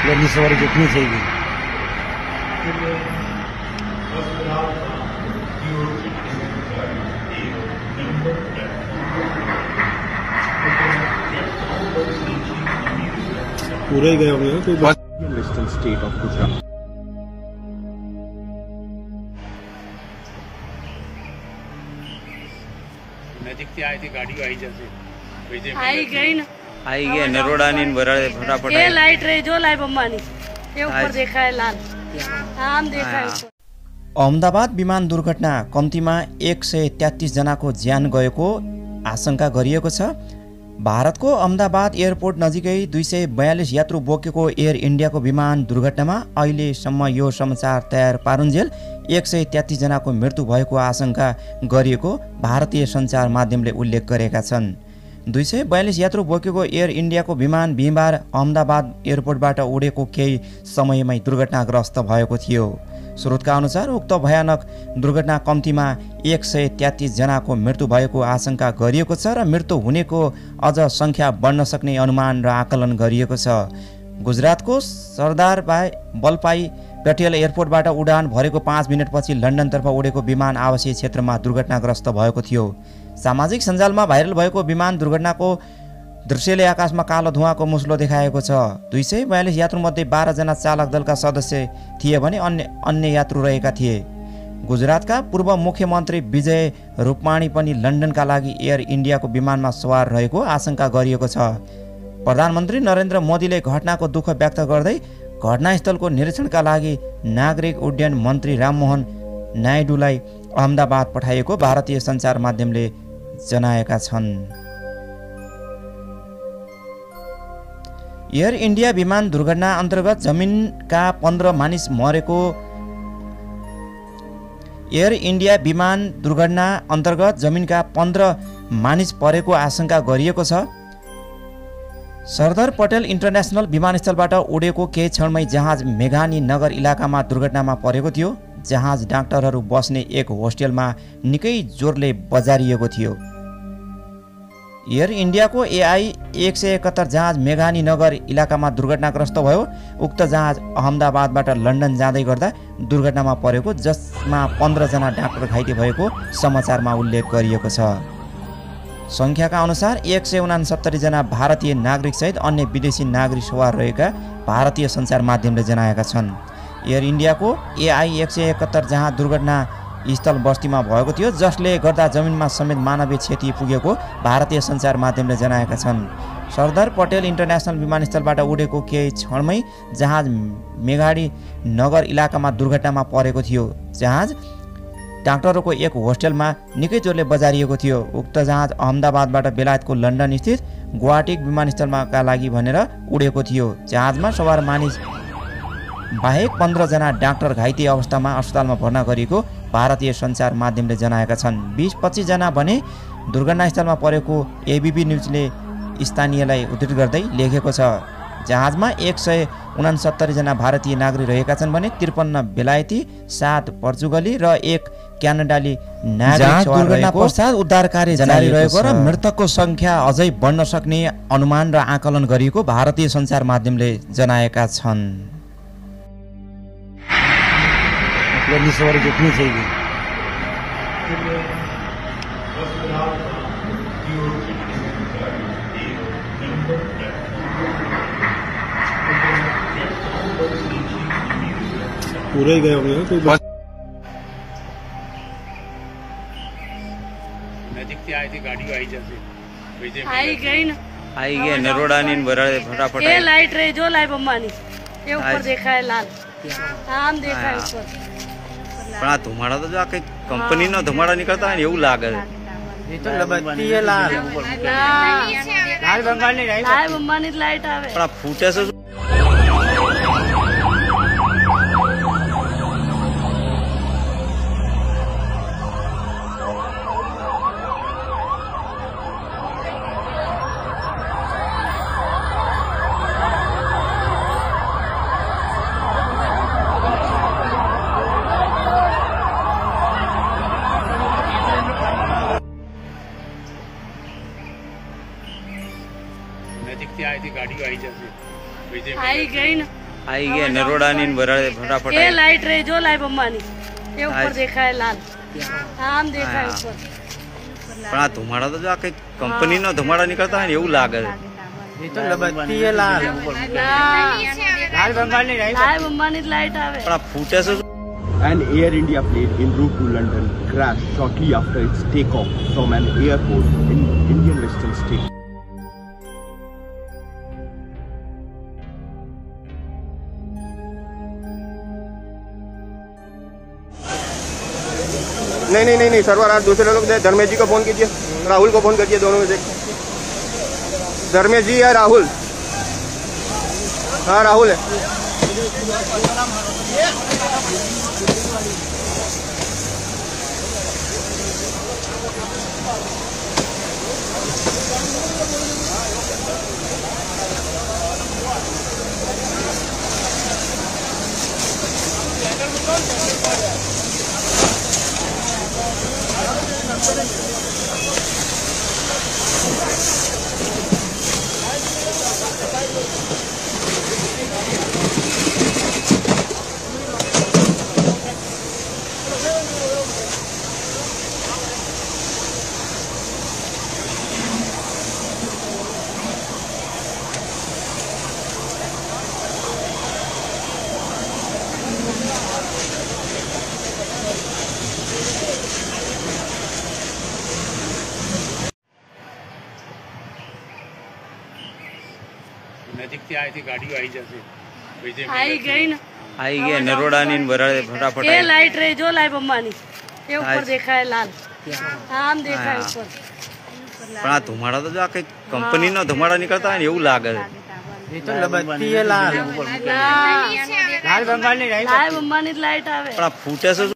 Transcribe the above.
गर्मी सवारी झुकनी चाहिए। पूरा ही गया होगा कोई वेस्टर्न स्टेट ऑफ गुजरात। नजीक से आई थी गाड़ी आई जैसे आई गई ना आई गया नरोड़ा ने बराबर फटाफट ये लाइट रही जो लाइट बम्बानी ये ऊपर देखा है लाल हाँ हम देखा है ऊपर। अहमदाबाद विमान दुर्घटना कम्तीमा 133 जनाको ज्यान गएको आशंका गरिएको छ। भारतको अहमदाबाद एयरपोर्ट नजिकै 242 यात्रु बोकेको एयर इन्डियाको विमान दुर्घटनामा अहिलेसम्म यो समाचार तयार पारुन्जेल 133 जनाको मृत्यु भएको आशंका गरिएको भारतीय सञ्चार माध्यमले उल्लेख गरेका छन्। 242 यात्रु बोकेको एयर इन्डियाको विमान बिहीबार अहमदाबाद एयरपोर्टबाट उडेको केही समयमै दुर्घटनाग्रस्त भएको थियो। स्रोतका अनुसार उक्त भयानक दुर्घटना कम्तीमा 133 जनाको मृत्यु भएको आशंका गरिएको छ र मृत्यु हुनेको अझ सङ्ख्या बढ्न सक्ने अनुमान र आकलन गरिएको छ। गुजरातको सरदार वल्लभभाई पटेल एयरपोर्टबाट उडान भरेको 5 मिनटपछि लन्डनतर्फ उडेको विमान आवासीय क्षेत्रमा दुर्घटनाग्रस्त भएको थियो। सामाजिक सञ्जालमा भाइरल भएको विमान दुर्घटनाको दृश्यले आकाशमा कालो धुवाँको मुस्लो देखाएको छ। 242 यात्रुमध्ये 12 जना चालक दलका सदस्य थिए भने अन्य यात्रु रहेका थिए। गुजरातका पूर्व मुख्यमन्त्री विजय रूपाणी पनि लन्डनका लागि एयर इन्डियाको विमानमा सवार रहेको आशंका गरिएको छ। प्रधानमन्त्री नरेन्द्र मोदीले घटनाको दुःख व्यक्त गर्दै घटनास्थलको निरीक्षणका लागि नागरिक उड्डयन मन्त्री राममोहन नायडूलाई अहमदाबाद पठाइएको भारतीय सञ्चार माध्यमले जनाएका छन्। एयर इन्डिया विमान दुर्घटना अन्तर्गत जमिनका 15 मानिस मरेको एयर इन्डिया विमान दुर्घटना अन्तर्गत जमिनका 15 मानिस परेको आशंका गरिएको छ। सरदार पटेल इन्टरनेसनल विमानस्थलबाट उडेको केही क्षणमै जहाज मेघानी नगर इलाकामा दुर्घटनामा परेको थियो। जहाज डाक्टरहरू बस्ने एक होस्टेलमा निकै जोरले बजारिएको थियो। एयर इन्डियाको AI 171 जहाज मेघानी नगर इलाकामा दुर्घटनाग्रस्त भयो। उक्त जहाज अहमदाबादबाट लन्डन जाँदै गर्दा दुर्घटनामा परेको, जसमा 15 जना डाक्टर घाइते भएको समाचारमा उल्लेख गरिएको छ। सङ्ख्याका अनुसार 169 जना भारतीय नागरिकसहित अन्य विदेशी नागरिक सवार रहेका भारतीय सञ्चार माध्यमले जनाएका छन्। एयर इन्डियाको AI 171 जहाज दुर्घटना स्थल बस्तीमा भएको थियो, जसले गर्दा जमिनमा समेत मानवीय क्षति पुगेको भारतीय सञ्चार माध्यमले जनाएका छन्। सरदार पटेल इन्टरनेसनल विमानस्थलबाट उडेको केही क्षणमै जहाज मेघाडी नगर इलाकामा दुर्घटनामा परेको थियो। जहाज डाक्टरहरूको एक होस्टेलमा निकै जोरले बजारिएको थियो। उक्त जहाज अहमदाबादबाट बेलायतको लन्डन स्थित गुवाहाटी विमानस्थलका लागि भनेर उडेको थियो। जहाजमा सवार मानिस बाहेक 15 जना डाक्टर घाइते अवस्थामा अस्पतालमा भर्ना गरिएको भारतीय सञ्चार माध्यमले जनाएका छन्। 20-25 जना भने दुर्घटनास्थलमा परेको ABP न्युजले स्थानीयलाई उद्धृत गर्दै लेखेको छ। जहाजमा 169 जना भारतीय नागरिक रहेका छन् भने 53 बेलायती, 7 पोर्चुगली र 1 क्यानाडाली नागरिक दुर्घटना पश्चात उद्धार कार्य जारी रहेको र मृतकको सङ्ख्या अझै बढ्न सक्ने अनुमान र आकलन गरिएको भारतीय सञ्चार माध्यमले जनाएका छन्। गर्मी सवारी झुकनी चाहिए। पूरा ही गया होगा कोई नजीक से आई थी गाड़ी आई जैसे आई गई ना आई गया नरोड़ा ने बराबर फटाफट ये लाइट रही जो लाइट बम्बानी ये ऊपर देखा है लाल हाँ हम देखा है ऊपर। પણ આ ધુમાડા તો જો આ કઈ કંપનીનો ધુમાડા નીકળતા હોય ને એવું લાગે છે। એ તો લબતી છે લાલ લાલ બંગાળની લાઈટ આવે પણ આ ફૂટે છે नजीक से आई थी गाड़ी आई जैसे आई गई ना આવી ગયા નરોડાની ને વરાળે ફટાફટ એ આવી. લાઈટ રહી જો લાઈવ અંબાની એ ઉપર આજ. દેખાય લાલ આમ દેખાય હા. ઉપર પણ આ ધુમાડા તો જો આ કઈ કંપની નો ધુમાડા નીકળતા હોય ને એવું લાગે છે. એ તો બત્તી એ લાલ લાલ બંગાળની લાઈવ અંબાની જ લાઈટ આવે પણ આ ફૂટે છે શું? An Air India plane en route to London crashed shortly after its takeoff from an airport in Indian Western state. नहीं सर्वर आज दूसरे लोग दे। धर्मेश जी को फोन कीजिए, राहुल को फोन कीजिए, दोनों में से धर्मेश जी या राहुल? हाँ राहुल है। નજીકથી અહીંથી ગાડીઓ આવી જશે વિજય આવી ગઈ ને આવી ગયા નરોડાની ને વરાળે ફટાફટ એ આવી. લાઈટ રહી જો લાઈવ અંબાની એ ઉપર આજ. દેખાય લાલ આમ દેખાય હા. ઉપર પણ આ ધુમાડા તો જો આ કઈ કંપની નો ધુમાડા નીકળતા હોય ને એવું લાગે છે. એ તો બત્તી એ લાલ લાલ બંગાળની લાઈવ અંબાની જ લાઈટ આવે પણ આ ફૂટે છે શું?